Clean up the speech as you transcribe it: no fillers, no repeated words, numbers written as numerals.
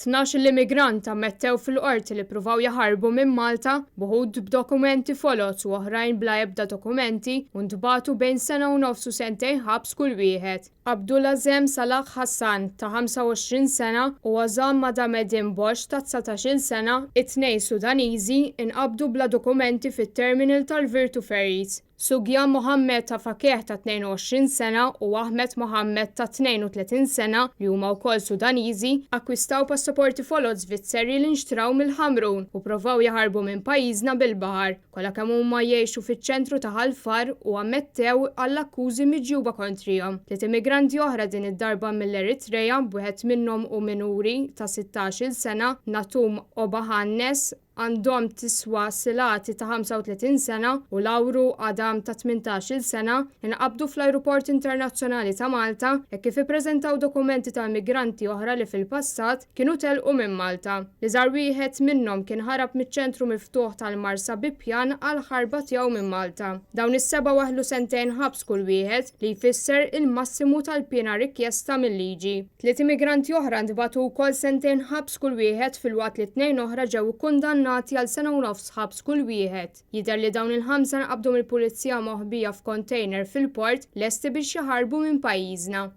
12 l-immigrant ammettew fil-qorti li ppruvaw jaħarbu minn Malta b'uħud b'dokumenti folot u oħrajn bla ebda dokumenti u ntbagħtu bejn sena u nofs u sentejn ħabs kull wieħed. Abdulazem Salah Hassan ta' 25 sena u Azam Madamedin Bosch ta' 19 sena, it-tnejn Sudaniżi inqabdu bla dokumenti fit-terminal tal-Virtu Ferries. Sugjan Mohammed ta' Fakeħ ta' 22 sena u Ahmed Mohammed ta' 32 sena li huma wkoll Sudaniżi akkwistaw passaporti folot Svizzeri li nxtraw mill-Ħamrun u pprovaw jaħarbu minn pajjiżna bil-baħar. Kollha kemm huma jgħixu fiċ-ċentru ta' Ħalfar u ammettew għall-akkużi miġjuba kontrihom. Tliet immigranti oħra din id-darba mill-Eritrea b'wieħed minnhom u minuri ta' 16-il sena Natum Obahannes għandhom tiswa Silati ta' 35 sena u Lawru Adam ta' 18 sena inqabdu fl-Ajruport Internazzjonali ta' Malta e kif ippreżentaw dokumenti ta' immigranti oħra li fil-passat kienu telqu minn Malta. Li żar wieħed minnhom kien ħarab miċ-ċentru miftuħ tal-Marsa bi pjan għal ħarba tiegħu minn Malta. Dawn is-seba' waħlu sentejn ħabs kull wieħed li jfisser il-massimu tal-pjena rikjesta mill-liġi. Tliet immigranti oħra ntbagħtu wkoll sentejn ħabs kull wieħed fil-waqt li tnejn oħra ġew ikkundannati għal sena u nofs ħabs kull wieħed. Jidher li dawn il-ħamsa nqabdu mill-pulizija moħbija f'container fil-port lesti biex jaħarbu minn pajjiżna.